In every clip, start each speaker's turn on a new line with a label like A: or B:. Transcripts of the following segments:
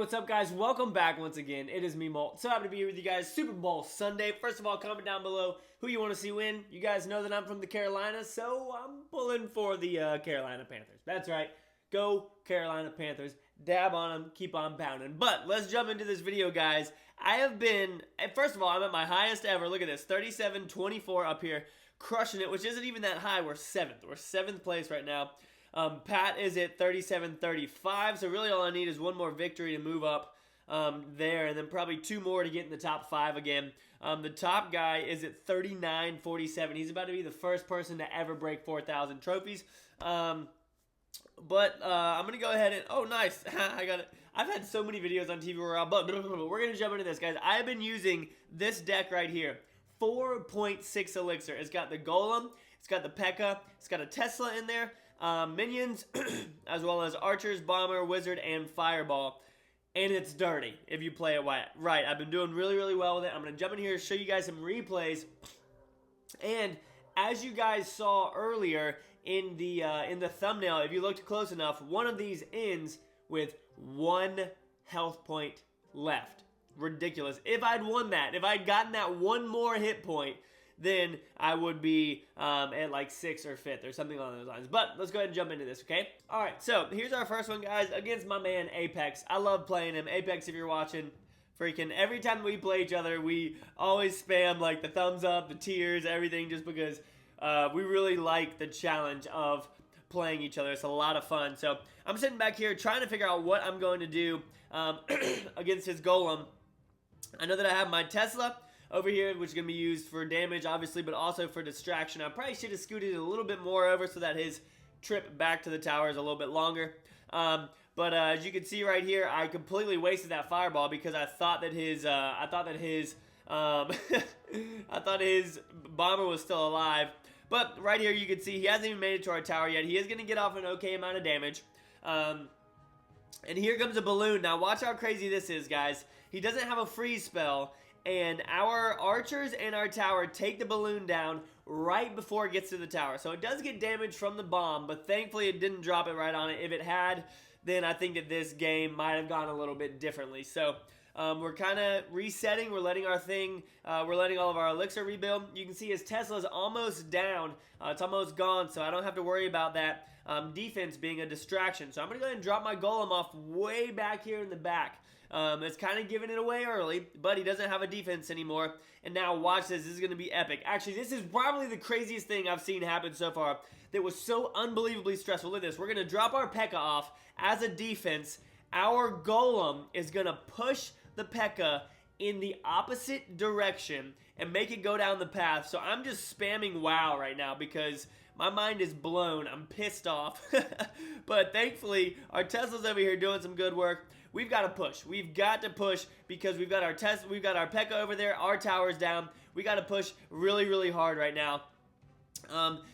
A: what's up, guys? Welcome back once again. It is me, Molt. So happy to be here with you guys. Super Bowl Sunday. First of all, comment down below who you want to see win. You guys know that I'm from the Carolinas, so I'm pulling for the Carolina Panthers. That's right. Go Carolina Panthers. Dab on them. Keep on pounding. But let's jump into this video, guys. I have been, first of all, I'm at my highest ever. Look at this. 37-24 up here. Crushing it, which isn't even that high. We're 7th. We're 7th place right now. Pat is at 37-35, so really all I need is one more victory to move up there, and then probably 2 more to get in the top 5 again. The top guy is at 39-47. He's about to be the first person to ever break 4,000 trophies. I'm going to go ahead and, oh, nice. I got it. I've had so many videos on TV Royale, but we're going to jump into this, guys. I've been using this deck right here. 4.6 elixir. It's got the Golem, it's got the P.E.K.K.A., it's got a Tesla in there. Minions, as well as archers, bomber, wizard, and fireball. And it's dirty if you play it right. I've been doing really, really well with it. I'm going to jump in here and show you guys some replays. And as you guys saw earlier in the thumbnail, if you looked close enough, one of these ends with 1 health point left. Ridiculous. If I'd won that, if I'd gotten that 1 more hit point, then I would be at like 6th or 5th or something along those lines. But let's go ahead and jump into this, okay? Alright, so here's our first one, guys, against my man Apex. I love playing him. Apex, if you're watching, freaking every time we play each other, we always spam like the thumbs up, the tears, everything, just because we really like the challenge of playing each other. It's a lot of fun. So I'm sitting back here trying to figure out what I'm going to do against his Golem. I know that I have my Tesla over here, which is going to be used for damage, obviously, but also for distraction. I probably should have scooted it a little bit more over so that his trip back to the tower is a little bit longer. But as you can see right here, I completely wasted that fireball because I thought that his bomber was still alive. But right here, you can see he hasn't even made it to our tower yet. He is going to get off an okay amount of damage. And here comes a balloon. Now, watch how crazy this is, guys. He doesn't have a freeze spell. And our archers and our tower take the balloon down right before it gets to the tower. So it does get damage from the bomb, but thankfully it didn't drop it right on it. If it had, then I think that this game might have gone a little bit differently. So we're kind of resetting. We're letting our we're letting all of our elixir rebuild. You can see his Tesla's almost down. It's almost gone, so I don't have to worry about that defense being a distraction. So I'm going to go ahead and drop my Golem off way back here in the back. It's kind of giving it away early, but he doesn't have a defense anymore. And now watch this. This is going to be epic. Actually, this is probably the craziest thing I've seen happen so far that was so unbelievably stressful. Look at this. We're going to drop our P.E.K.K.A. off as a defense. Our Golem is going to push the P.E.K.K.A. in the opposite direction and make it go down the path. So I'm just spamming WoW right now because my mind is blown. I'm pissed off. But thankfully, our Tesla's over here doing some good work. We've got to push. We've got to push because we've got our P.E.K.K.A. over there. Our tower's down. We got to push really, really hard right now.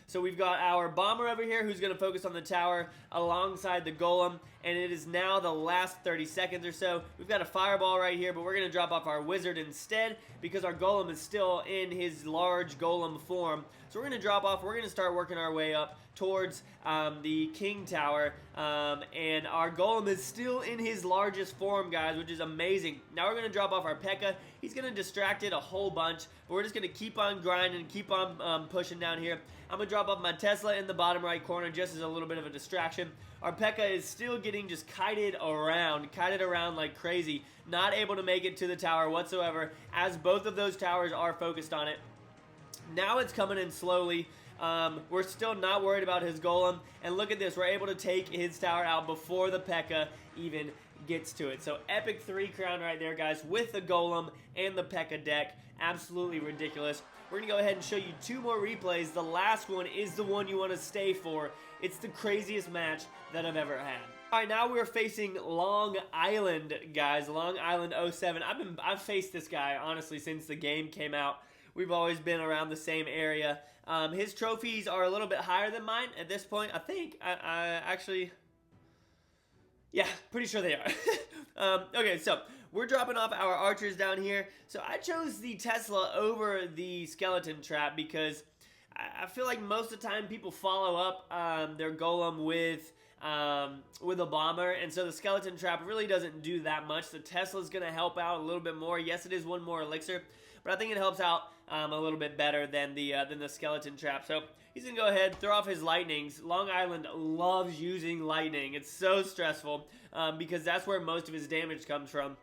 A: So we've got our bomber over here who's going to focus on the tower alongside the Golem, and it is now the last 30 seconds or so. We've got a fireball right here, but we're going to drop off our wizard instead because our Golem is still in his large Golem form. So we're going to drop off. We're going to start working our way up towards the King Tower, and our Golem is still in his largest form, guys, which is amazing. Now we're going to drop off our P.E.K.K.A. He's going to distract it a whole bunch, but we're just going to keep on grinding, keep on pushing down here. I'm going to drop off my Tesla in the bottom right corner just as a little bit of a distraction. Our P.E.K.K.A. is still getting just kited around like crazy, not able to make it to the tower whatsoever, as both of those towers are focused on it. Now it's coming in slowly. We're still not worried about his Golem, and look at this, we're able to take his tower out before the P.E.K.K.A. even gets to it. So epic 3 crown right there, guys, with the Golem and the P.E.K.K.A. deck. Absolutely ridiculous. We're going to go ahead and show you 2 more replays. The last one is the one you want to stay for. It's the craziest match that I've ever had. All right, now we're facing Long Island, guys. Long Island 07. I've faced this guy, honestly, since the game came out. We've always been around the same area. His trophies are a little bit higher than mine at this point. I think, actually, yeah, pretty sure they are. Okay, so we're dropping off our archers down here. So I chose the Tesla over the skeleton trap because I feel like most of the time people follow up their Golem with with a bomber, and so the skeleton trap really doesn't do that much. The Tesla's going to help out a little bit more. Yes, it is one more elixir, but I think it helps out a little bit better than the skeleton trap. So he's going to go ahead, throw off his lightnings. Long Island loves using lightning. It's so stressful because that's where most of his damage comes from.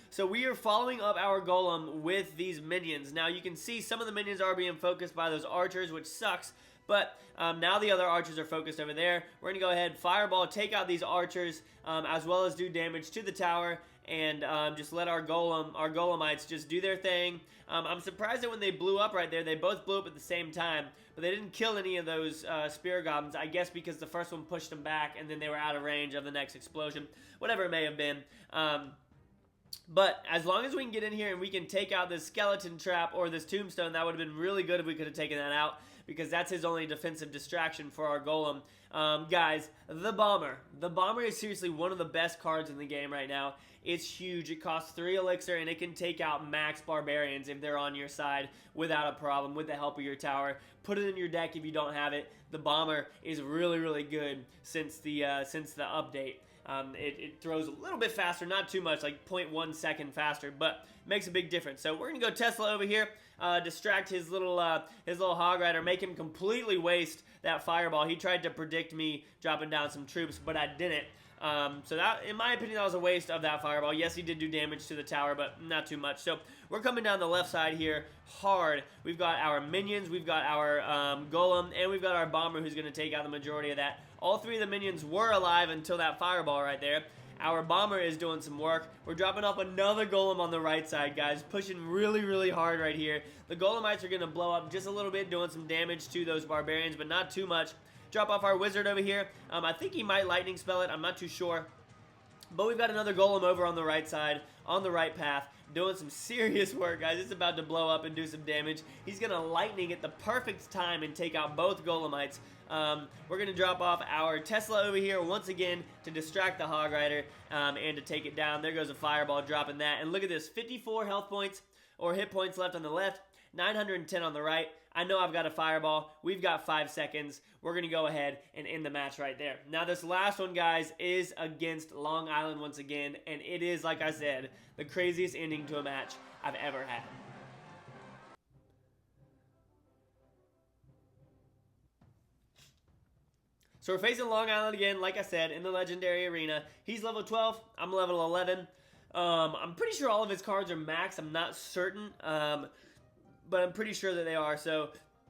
A: So we are following up our golem with these minions. Now you can see some of the minions are being focused by those archers, which sucks. But now the other archers are focused over there. We're going to go ahead, fireball, take out these archers, as well as do damage to the tower, and just let our golemites just do their thing. I'm surprised that when they blew up right there, they both blew up at the same time, but they didn't kill any of those spear goblins, I guess because the first one pushed them back, and then they were out of range of the next explosion, whatever it may have been. But as long as we can get in here and we can take out this skeleton trap or this tombstone, that would have been really good if we could have taken that out, because that's his only defensive distraction for our golem. Guys, the bomber. The bomber is seriously one of the best cards in the game right now. It's huge. It costs 3 elixir, and it can take out max barbarians if they're on your side without a problem, with the help of your tower. Put it in your deck if you don't have it. The bomber is really, really good since the update. It throws a little bit faster, not too much, like 0.1 second faster, but makes a big difference. So we're gonna go Tesla over here, distract his little hog rider, make him completely waste that fireball. He tried to predict me dropping down some troops, but I didn't. So that, in my opinion, that was a waste of that fireball. Yes, he did do damage to the tower, but not too much. So we're coming down the left side here hard. We've got our minions, we've got our golem, and we've got our bomber who's going to take out the majority of that. All 3 of the minions were alive until that fireball right there. Our bomber is doing some work. We're dropping off another golem on the right side, guys. Pushing really, really hard right here. The golemites are going to blow up just a little bit, doing some damage to those barbarians, but not too much. Drop off our wizard over here. I think he might lightning spell it. I'm not too sure. But we've got another golem over on the right side, on the right path, doing some serious work, guys. It's about to blow up and do some damage. He's going to lightning at the perfect time and take out both golemites. We're going to drop off our Tesla over here once again to distract the hog rider and to take it down. There goes a fireball, dropping that. And look at this, 54 health points or hit points left on the left, 910 on the right. I know I've got a fireball. We've got 5 seconds. We're going to go ahead and end the match right there. Now, this last one, guys, is against Long Island once again, and it is, like I said, the craziest ending to a match I've ever had. So we're facing Long Island again, like I said, in the Legendary Arena. He's level 12. I'm level 11. I'm pretty sure all of his cards are max. I'm not certain. But I'm pretty sure that they are. So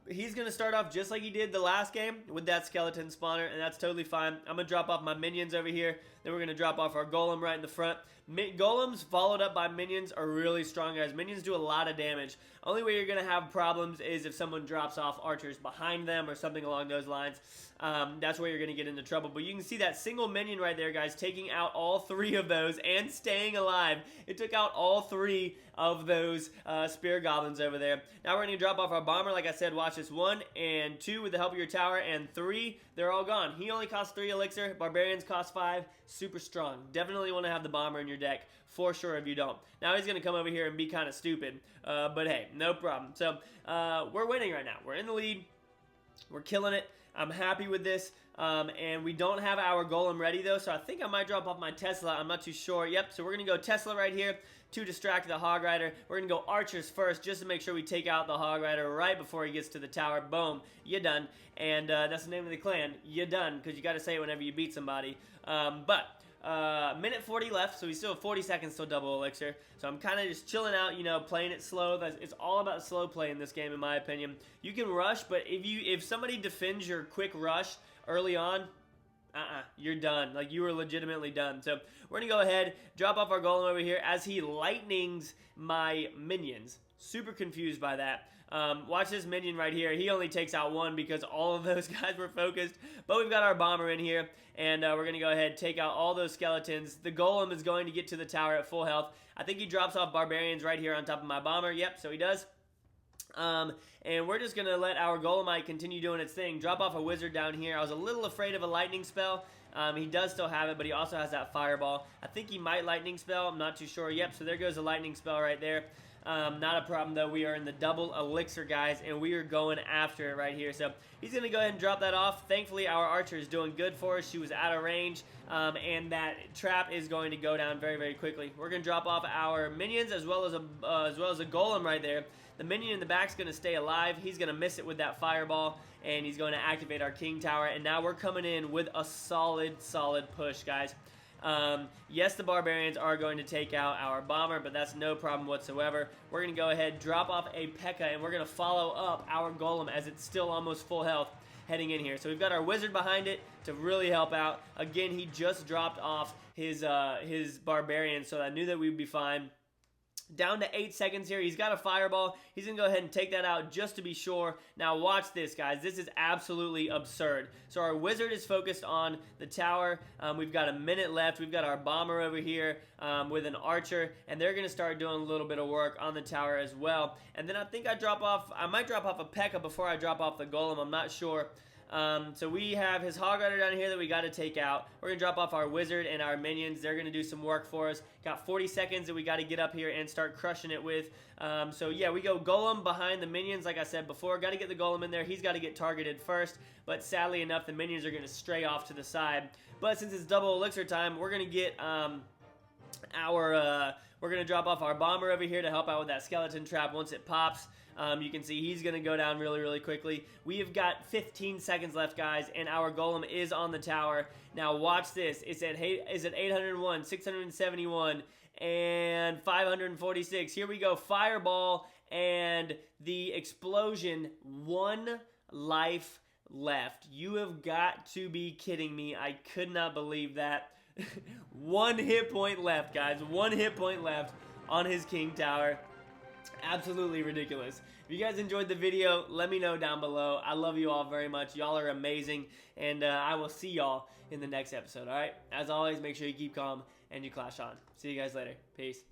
A: he's going to start off just like he did the last game with that skeleton spawner, and that's totally fine. I'm going to drop off my minions over here. Then we're going to drop off our golem right in the front. Golems followed up by minions are really strong, guys. Minions do a lot of damage. Only way you're going to have problems is if someone drops off archers behind them or something along those lines. That's where you're going to get into trouble. But you can see that single minion right there, guys, taking out all 3 of those and staying alive. It took out all 3 of those spear goblins over there. Now we're going to drop off our bomber. Like I said, watch this. 1 and 2 with the help of your tower, and 3, they're all gone. He only costs 3 elixir. Barbarians cost 5. Super strong. Definitely want to have the bomber in your deck, for sure, if you don't. Now he's going to come over here and be kind of stupid, but hey, no problem. So we're winning right now. We're in the lead. We're killing it. I'm happy with this. And we don't have our golem ready, though, so I think I might drop off my Tesla. I'm not too sure. Yep, so we're going to go Tesla right here to distract the hog rider. We're going to go archers first just to make sure we take out the hog rider right before he gets to the tower. Boom. You're done. And that's the name of the clan. You're done, because you got to say it whenever you beat somebody. Minute 40 left, so we still have 40 seconds till double elixir. So I'm kind of just chilling out, you know, playing it slow. It's all about slow play in this game, in my opinion. You can rush, but if somebody defends your quick rush early on, you're done. Like, you are legitimately done. So we're going to go ahead, drop off our golem over here as he lightnings my minions. Super confused by that. Watch this minion right here. He only takes out 1 because all of those guys were focused. But we've got our bomber in here, and we're going to go ahead and take out all those skeletons. The golem is going to get to the tower at full health. I think he drops off barbarians right here on top of my bomber. Yep, so he does. And we're just going to let our golemite continue doing its thing. Drop off a wizard down here. I was a little afraid of a lightning spell. He does still have it, but he also has that fireball. I think he might lightning spell. I'm not too sure. Yep, so there goes a lightning spell right there. Not a problem, though. We are in the double elixir, guys, and we are going after it right here. So he's going to go ahead and drop that off. Thankfully, our archer is doing good for us. She was out of range, and that trap is going to go down very, very quickly. We're going to drop off our minions as well as a golem right there. The minion in the back is going to stay alive. He's going to miss it with that fireball, and he's going to activate our king tower. And now we're coming in with a solid push, guys. Yes, the barbarians are going to take out our bomber, but that's no problem whatsoever. We're going to go ahead, drop off a P.E.K.K.A, and we're going to follow up our golem as it's still almost full health heading in here. So we've got our wizard behind it to really help out. Again, he just dropped off his barbarian, so I knew that we'd be fine. Down to 8 seconds here. He's got a fireball. He's going to go ahead and take that out just to be sure. Now watch this, guys. This is absolutely absurd. So our wizard is focused on the tower. We've got a minute left. We've got our bomber over here with an archer, and they're going to start doing a little bit of work on the tower as well. And then I think I might drop off a P.E.K.K.A before I drop off the golem. I'm not sure. So we have his hog rider down here that we got to take out. We're going to drop off our wizard and our minions. They're going to do some work for us. Got 40 seconds that we got to get up here and start crushing it with. So yeah, we go golem behind the minions like I said before. Got to get the golem in there. He's got to get targeted first. But sadly enough, the minions are going to stray off to the side. But since it's double elixir time, we're going to get we're going to drop off our bomber over here to help out with that skeleton trap once it pops. You can see he's going to go down really quickly. We have got 15 seconds left, guys, and our golem is on the tower. Now watch this. It's at 801, 671, and 546. Here we go. Fireball and the explosion. 1 life left. You have got to be kidding me. I could not believe that. 1 hit point left, guys. 1 hit point left on his king tower. Absolutely ridiculous. If you guys enjoyed the video, let me know down below. I love you all very much. Y'all are amazing, and I will see y'all in the next episode, all right? As always, make sure you keep calm and you clash on. See you guys later. Peace.